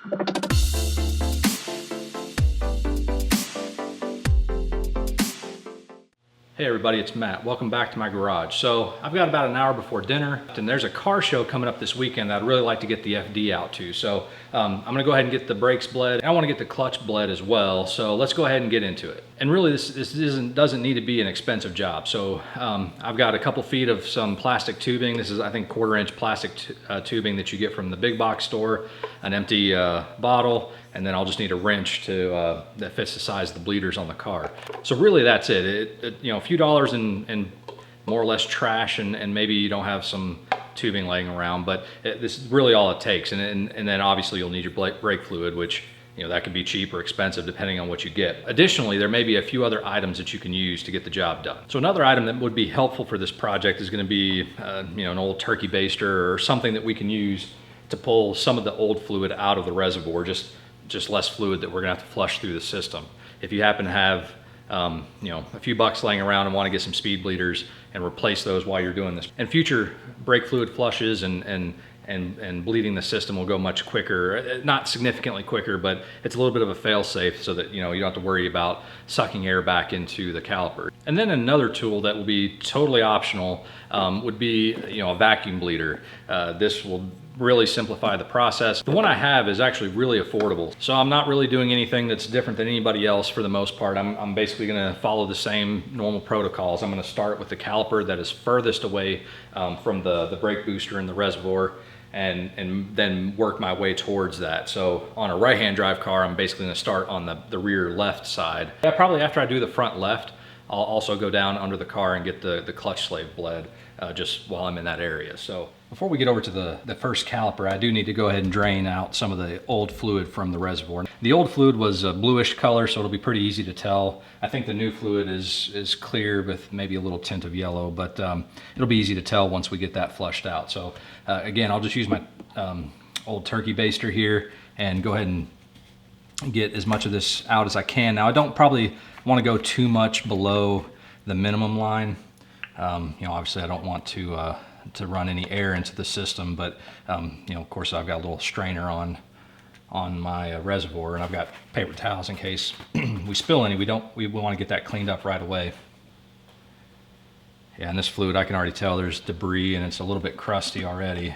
Hey everybody, it's Matt. Welcome back to my garage. So I've got about an hour before dinner, and there's a car show coming up this weekend that I'd really like to get the FD out to. So I'm gonna go ahead and get the brakes bled. I wanna get the clutch bled as well. So let's go ahead and get into it. And really this doesn't need to be an expensive job. So I've got a couple feet of some plastic tubing. This is, I think, 1/4 inch plastic tubing that you get from the big box store, an empty bottle, and then I'll just need a wrench to that fits the size of the bleeders on the car. So really that's it. You know, a few dollars in more or less trash, and maybe you don't have some tubing laying around, but this is really all it takes. And then obviously you'll need your brake fluid, which, you know, that could be cheap or expensive depending on what you get. Additionally, there may be a few other items that you can use to get the job done. So another item that would be helpful for this project is going to be you know, an old turkey baster or something that we can use to pull some of the old fluid out of the reservoir, just less fluid that we're gonna have to flush through the system. If you happen to have you know, a few bucks laying around and want to get some speed bleeders and replace those while you're doing this. And future brake fluid flushes and bleeding the system will go much quicker, not significantly quicker, but it's a little bit of a fail safe so that, you know, you don't have to worry about sucking air back into the caliper. And then another tool that will be totally optional would be, you know, a vacuum bleeder. This will really simplify the process. The one I have is actually really affordable. So I'm not really doing anything that's different than anybody else for the most part. I'm basically gonna follow the same normal protocols. I'm gonna start with the caliper that is furthest away from the brake booster in the reservoir, and then work my way towards that. So on a right-hand drive car, I'm basically gonna start on the rear left side. Yeah, probably after I do the front left, I'll also go down under the car and get the clutch slave bled just while I'm in that area. So before we get over to the first caliper, I do need to go ahead and drain out some of the old fluid from the reservoir. The old fluid was a bluish color, so it'll be pretty easy to tell. I think the new fluid is clear with maybe a little tint of yellow, but it'll be easy to tell once we get that flushed out. So again, I'll just use my old turkey baster here and go ahead and get as much of this out as I can. Now I don't probably want to go too much below the minimum line. You know, obviously I don't want to run any air into the system, but you know, of course I've got a little strainer on my reservoir, and I've got paper towels in case we spill any. We want to get that cleaned up right away. Yeah, and this fluid, I can already tell there's debris and it's a little bit crusty already.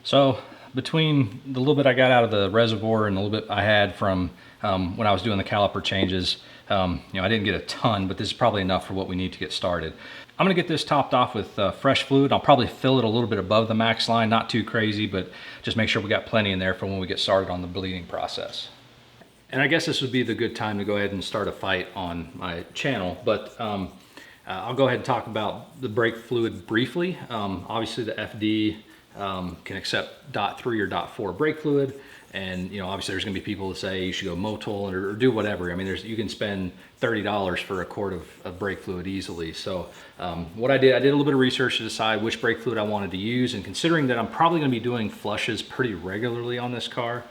So between the little bit I got out of the reservoir and the little bit I had from when I was doing the caliper changes, you know, I didn't get a ton, but this is probably enough for what we need to get started. I'm gonna get this topped off with fresh fluid. I'll probably fill it a little bit above the max line, not too crazy, but just make sure we got plenty in there for when we get started on the bleeding process. And I guess this would be the good time to go ahead and start a fight on my channel, but I'll go ahead and talk about the brake fluid briefly. Obviously the FD can accept .3 or .4 brake fluid. And, you know, obviously there's gonna be people that say you should go Motul or do whatever. I mean, you can spend $30 for a quart of brake fluid easily. So what I did a little bit of research to decide which brake fluid I wanted to use. And considering that I'm probably gonna be doing flushes pretty regularly on this car,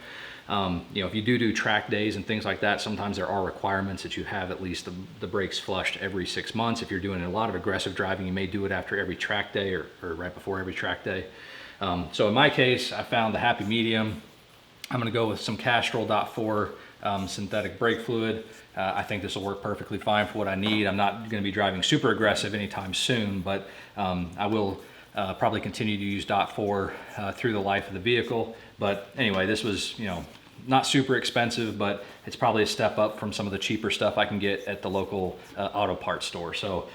you know, if you do track days and things like that, sometimes there are requirements that you have at least the brakes flushed every 6 months. If you're doing a lot of aggressive driving, you may do it after every track day or right before every track day. So in my case, I found the happy medium. I'm gonna go with some Castrol .4 synthetic brake fluid. I think this will work perfectly fine for what I need. I'm not gonna be driving super aggressive anytime soon, but I will probably continue to use .4 through the life of the vehicle. But anyway, this was, you know, not super expensive, but it's probably a step up from some of the cheaper stuff I can get at the local auto parts store. So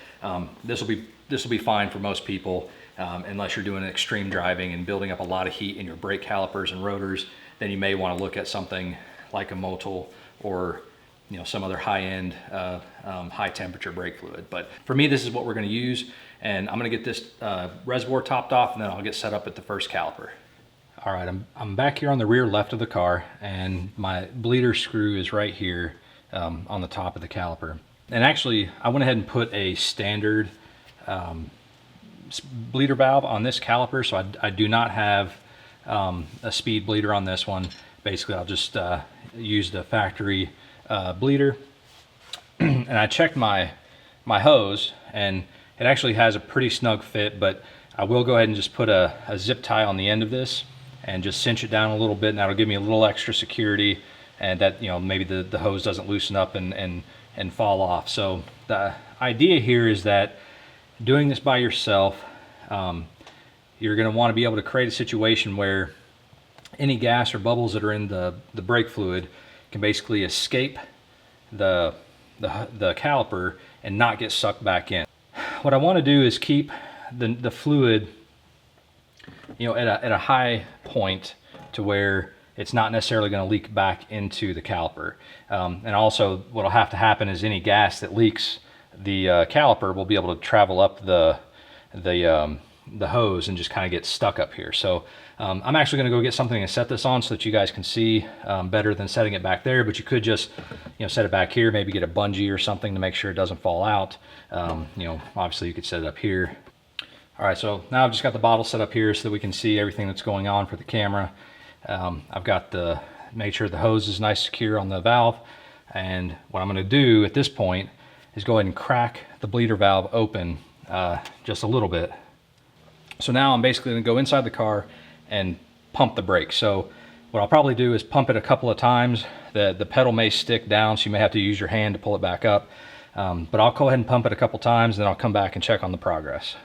this will be fine for most people, unless you're doing extreme driving and building up a lot of heat in your brake calipers and rotors. Then you may want to look at something like a Motul or, you know, some other high-end, high temperature brake fluid. But for me, this is what we're going to use, and I'm going to get this reservoir topped off, and then I'll get set up at the first caliper. All right, I'm back here on the rear left of the car, and my bleeder screw is right here on the top of the caliper. And actually, I went ahead and put a standard bleeder valve on this caliper, so I do not have a speed bleeder on this one. Basically, I'll just use the factory bleeder. And I checked my hose, and it actually has a pretty snug fit, but I will go ahead and just put a zip tie on the end of this and just cinch it down a little bit, and that'll give me a little extra security, and that, you know, maybe the hose doesn't loosen up and fall off. So the idea here is that doing this by yourself, you're going to want to be able to create a situation where any gas or bubbles that are in the brake fluid can basically escape the caliper and not get sucked back in. What I want to do is keep the fluid, you know, at a high point to where it's not necessarily going to leak back into the caliper. And also what'll have to happen is any gas that leaks the caliper will be able to travel up the hose and just kind of get stuck up here. So I'm actually going to go get something to set this on so that you guys can see better than setting it back there. But you could just, you know, set it back here, maybe get a bungee or something to make sure it doesn't fall out. You know, obviously you could set it up here. All right, so now I've just got the bottle set up here so that we can see everything that's going on for the camera. I've got made sure the hose is nice secure on the valve. And what I'm going to do at this point is go ahead and crack the bleeder valve open just a little bit. So now I'm basically going to go inside the car and pump the brake. So what I'll probably do is pump it a couple of times. The pedal may stick down, so you may have to use your hand to pull it back up. But I'll go ahead and pump it a couple times, and then I'll come back and check on the progress.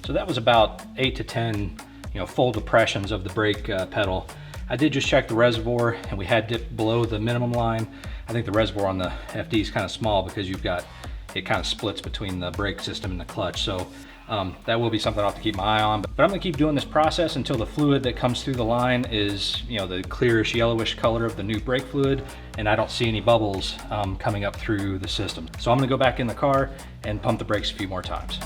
So that was about 8 to 10, you know, full depressions of the brake pedal. I did just check the reservoir, and we had dipped below the minimum line. I think the reservoir on the FD is kind of small because you've got, it kind of splits between the brake system and the clutch. So that will be something I'll have to keep my eye on. But I'm gonna keep doing this process until the fluid that comes through the line is, you know, the clearish yellowish color of the new brake fluid, and I don't see any bubbles coming up through the system. So I'm gonna go back in the car and pump the brakes a few more times.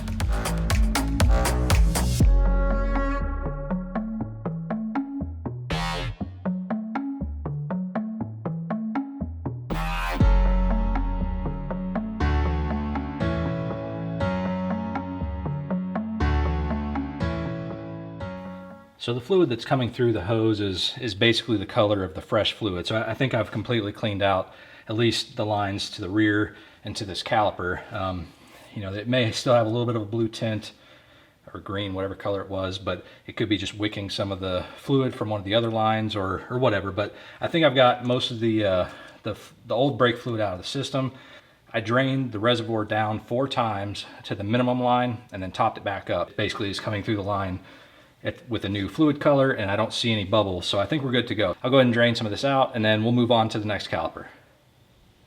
So the fluid that's coming through the hose is basically the color of the fresh fluid. So I think I've completely cleaned out at least the lines to the rear and to this caliper. You know, it may still have a little bit of a blue tint or green, whatever color it was, but it could be just wicking some of the fluid from one of the other lines or whatever. But I think I've got most of the old brake fluid out of the system. I drained the reservoir down 4 times to the minimum line and then topped it back up. Basically, it's coming through the line with a new fluid color, and I don't see any bubbles, so I think we're good to go. I'll go ahead and drain some of this out, and then we'll move on to the next caliper.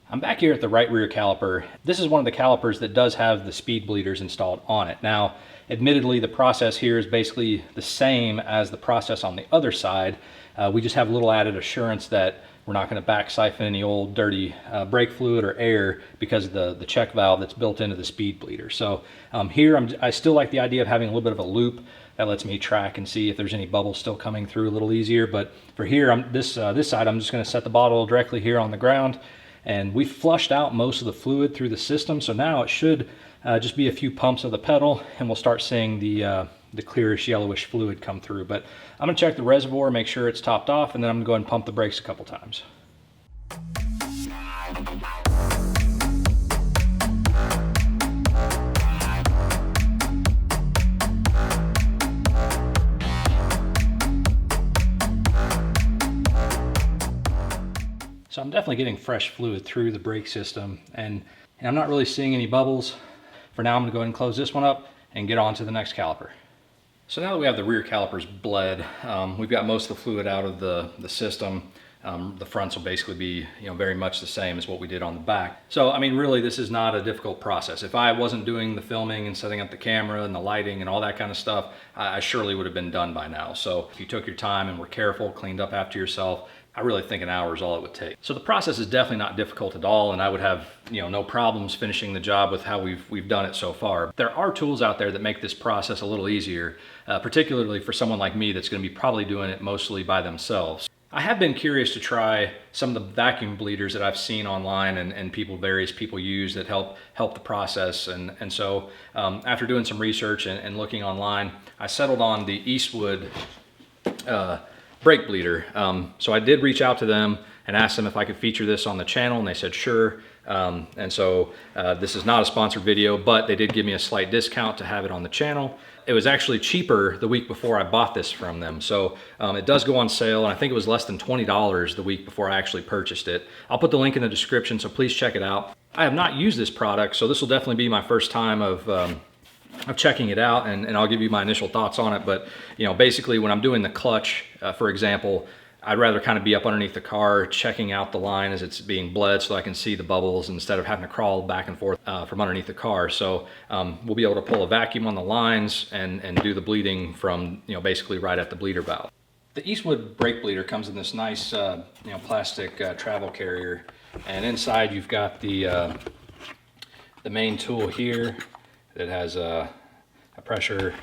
I'm back here at the right rear caliper. This is one of the calipers that does have the speed bleeders installed on it. Now, admittedly, the process here is basically the same as the process on the other side. We just have a little added assurance that we're not going to back siphon any old dirty brake fluid or air because of the check valve that's built into the speed bleeder. So here I still like the idea of having a little bit of a loop that lets me track and see if there's any bubbles still coming through a little easier. But for here, this side, I'm just going to set the bottle directly here on the ground, and we flushed out most of the fluid through the system. So now it should just be a few pumps of the pedal, and we'll start seeing the clearish yellowish fluid come through. But I'm going to check the reservoir, make sure it's topped off, and then I'm going to go ahead and pump the brakes a couple times. So I'm definitely getting fresh fluid through the brake system, and I'm not really seeing any bubbles. For now, I'm going to go ahead and close this one up and get on to the next caliper. So now that we have the rear calipers bled, we've got most of the fluid out of the system. The fronts will basically be, you know, very much the same as what we did on the back. So, I mean, really, this is not a difficult process. If I wasn't doing the filming and setting up the camera and the lighting and all that kind of stuff, I surely would have been done by now. So if you took your time and were careful, cleaned up after yourself, I really think an hour is all it would take. So the process is definitely not difficult at all, and I would have, you know, no problems finishing the job with how we've done it so far. There are tools out there that make this process a little easier, particularly for someone like me that's going to be probably doing it mostly by themselves. I have been curious to try some of the vacuum bleeders that I've seen online and various people use that help the process. And so after doing some research and looking online, I settled on the Eastwood Brake Bleeder. So I did reach out to them and asked them if I could feature this on the channel, and they said sure. And so this is not a sponsored video, but they did give me a slight discount to have it on the channel. It was actually cheaper the week before I bought this from them. So it does go on sale, and I think it was less than $20 the week before I actually purchased it. I'll put the link in the description, so please check it out. I have not used this product, so this will definitely be my first time of checking it out, and I'll give you my initial thoughts on it. But you know, basically when I'm doing the clutch, for example, I'd rather kind of be up underneath the car checking out the line as it's being bled so I can see the bubbles instead of having to crawl back and forth from underneath the car. So we'll be able to pull a vacuum on the lines and do the bleeding from, you know, basically right at the bleeder valve. The Eastwood Brake Bleeder comes in this nice you know, plastic travel carrier, and inside you've got the main tool here that has a pressure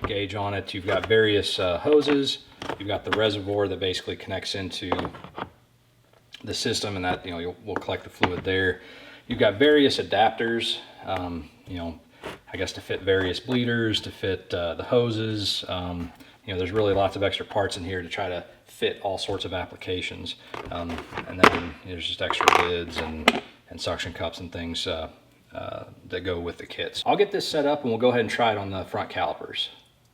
gauge on it. You've got various hoses. You've got the reservoir that basically connects into the system, and that, you know, we'll collect the fluid there. You've got various adapters, you know, I guess to fit various bleeders, to fit the hoses. You know, there's really lots of extra parts in here to try to fit all sorts of applications. And then there's just extra lids and suction cups and things that go with the kits. I'll get this set up and we'll go ahead and try it on the front calipers.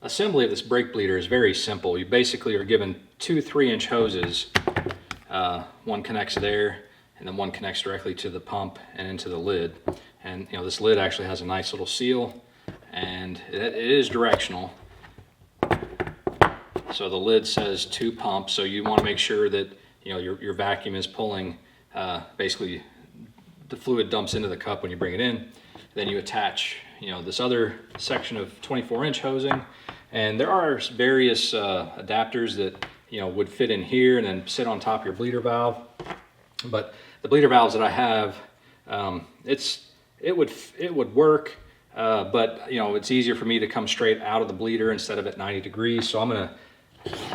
Assembly of this brake bleeder is very simple. You basically are given two 3-inch hoses. One connects there, and then one connects directly to the pump and into the lid. And you know, this lid actually has a nice little seal, and it is directional. So the lid says to pump, so you want to make sure that, you know, your vacuum is pulling, basically the fluid dumps into the cup when you bring it in. Then you attach, you know, this other section of 24-inch hosing, and there are various adapters that, you know, would fit in here and then sit on top of your bleeder valve. But the bleeder valves that I have, it would work, but you know, it's easier for me to come straight out of the bleeder instead of at 90 degrees. So I'm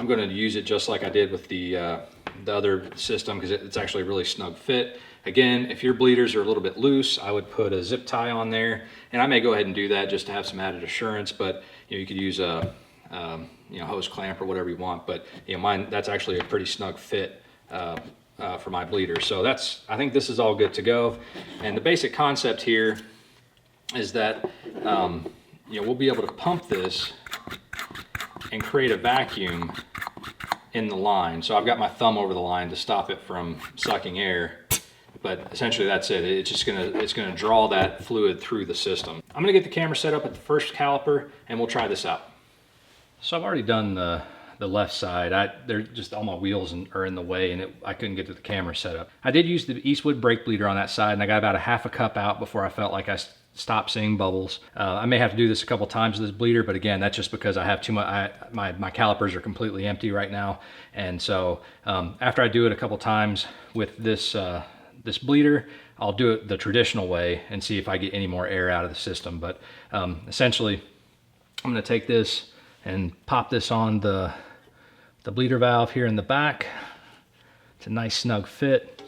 gonna use it just like I did with the other system, because it's actually a really snug fit. Again, if your bleeders are a little bit loose, I would put a zip tie on there, and I may go ahead and do that just to have some added assurance. But you know, you could use a you know, hose clamp or whatever you want. But you know, that's actually a pretty snug fit for my bleeder. So I think this is all good to go. And the basic concept here is that you know, we'll be able to pump this and create a vacuum in the line. So I've got my thumb over the line to stop it from sucking air. But essentially that's it. It's gonna draw that fluid through the system. I'm gonna get the camera set up at the first caliper and we'll try this out. So I've already done the left side. They're just, all my wheels are in the way, and I couldn't get to the camera set up. I did use the Eastwood Brake Bleeder on that side, and I got about a half a cup out before I felt like I stopped seeing bubbles. I may have to do this a couple times with this bleeder, but again, that's just because I have too much. My calipers are completely empty right now, and so after I do it a couple times with this this bleeder, I'll do it the traditional way and see if I get any more air out of the system. But essentially, I'm going to take this and pop this on the bleeder valve here in the back. It's a nice snug fit,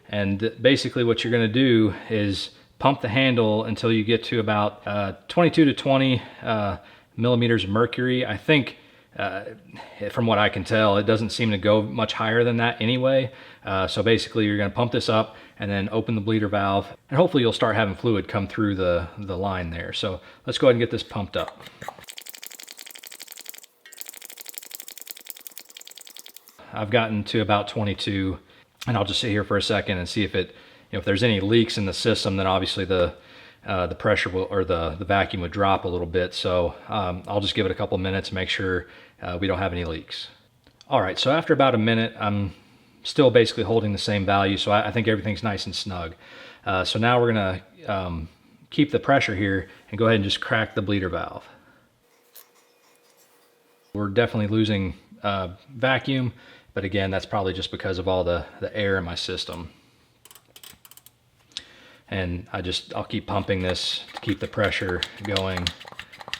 and basically what you're going to do is pump the handle until you get to about 22 to 20 millimeters of mercury. I think from what I can tell, it doesn't seem to go much higher than that anyway. So basically you're going to pump this up and then open the bleeder valve, and hopefully you'll start having fluid come through the line there. So let's go ahead and get this pumped up. I've gotten to about 22, and I'll just sit here for a second and see if if there's any leaks in the system, then obviously the pressure will, or the vacuum would drop a little bit. So I'll just give it a couple minutes and make sure we don't have any leaks. All right, so after about a minute, I'm still basically holding the same value, so I think everything's nice and snug. So now we're gonna keep the pressure here and go ahead and just crack the bleeder valve. We're definitely losing vacuum, but again, that's probably just because of all the air in my system. And I'll keep pumping this to keep the pressure going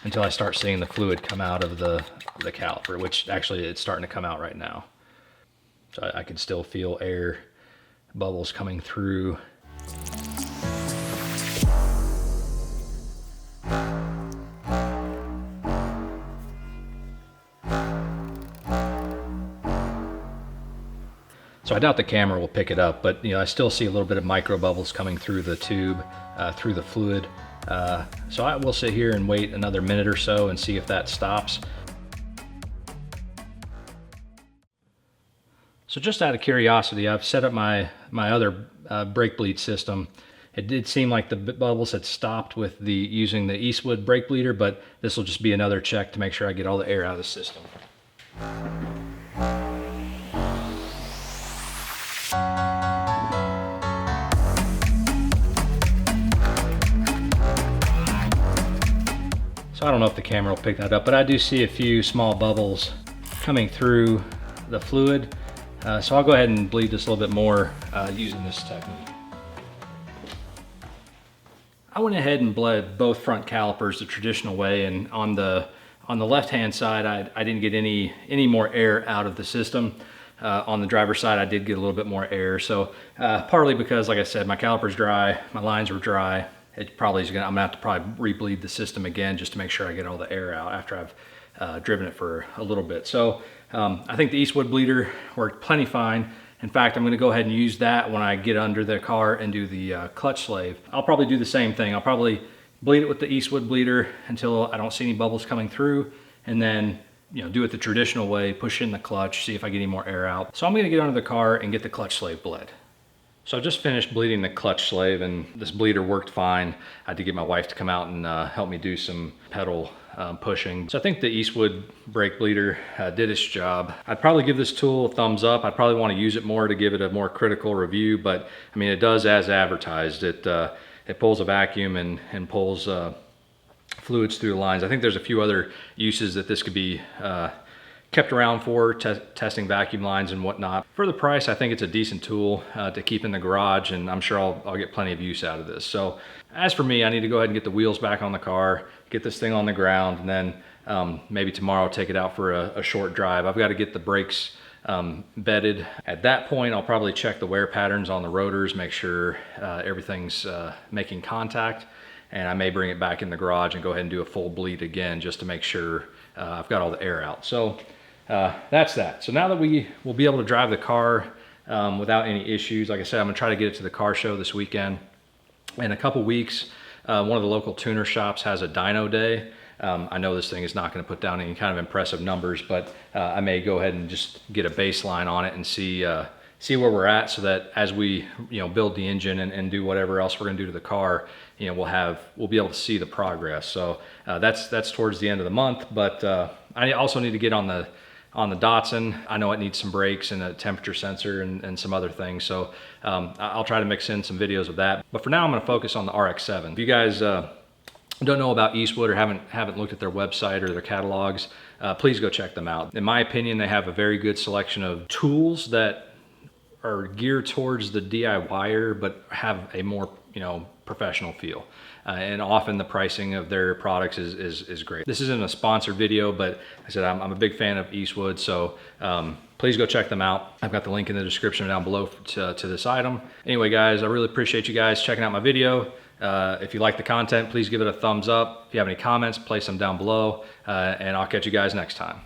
until I start seeing the fluid come out of the caliper, which actually it's starting to come out right now. So I can still feel air bubbles coming through. So I doubt the camera will pick it up, but I still see a little bit of micro bubbles coming through the tube, through the fluid. So I will sit here and wait another minute or so and see if that stops. So just out of curiosity, I've set up my other brake bleed system. It did seem like the bubbles had stopped with using the Eastwood Brake Bleeder, but this will just be another check to make sure I get all the air out of the system. So I don't know if the camera will pick that up, but I do see a few small bubbles coming through the fluid. So I'll go ahead and bleed this a little bit more using this technique. I went ahead and bled both front calipers the traditional way, and on the left-hand side, I didn't get any more air out of the system. On the driver's side, I did get a little bit more air. So partly because, like I said, my caliper's dry, my lines were dry. It probably is I'm gonna have to probably re-bleed the system again just to make sure I get all the air out after I've driven it for a little bit. So I think the Eastwood Bleeder worked plenty fine. In fact, I'm gonna go ahead and use that when I get under the car and do the clutch slave. I'll probably do the same thing. I'll probably bleed it with the Eastwood Bleeder until I don't see any bubbles coming through, and then do it the traditional way, push in the clutch, see if I get any more air out. So I'm gonna get under the car and get the clutch slave bled. So I just finished bleeding the clutch slave, and this bleeder worked fine. I had to get my wife to come out and help me do some pedal pushing. So I think the Eastwood Brake Bleeder did its job. I'd probably give this tool a thumbs up. I'd probably want to use it more to give it a more critical review, but I mean, it does as advertised. It pulls a vacuum and pulls fluids through the lines. I think there's a few other uses that this could be kept around for, testing vacuum lines and whatnot. For the price, I think it's a decent tool to keep in the garage, and I'm sure I'll get plenty of use out of this. So as for me, I need to go ahead and get the wheels back on the car, get this thing on the ground, and then maybe tomorrow take it out for a short drive. I've got to get the brakes bedded. At that point, I'll probably check the wear patterns on the rotors, make sure everything's making contact, and I may bring it back in the garage and go ahead and do a full bleed again just to make sure I've got all the air out. So that's that. So now that we will be able to drive the car without any issues, like I said, I'm gonna try to get it to the car show this weekend. In a couple weeks, one of the local tuner shops has a dyno day. I know this thing is not gonna put down any kind of impressive numbers, but I may go ahead and just get a baseline on it and see where we're at, so that as we build the engine and do whatever else we're gonna do to the car, we'll be able to see the progress. So that's towards the end of the month, but I also need to get on the Datsun. I know it needs some brakes and a temperature sensor and some other things. So I'll try to mix in some videos of that. But for now, I'm gonna focus on the RX-7. If you guys don't know about Eastwood or haven't looked at their website or their catalogs, please go check them out. In my opinion, they have a very good selection of tools that are geared towards the DIYer, but have a more professional feel. And often the pricing of their products is great. This isn't a sponsored video, but I said I'm a big fan of Eastwood, so please go check them out. I've got the link in the description down below to this item. Anyway, guys, I really appreciate you guys checking out my video. If you like the content, please give it a thumbs up. If you have any comments, place them down below, and I'll catch you guys next time.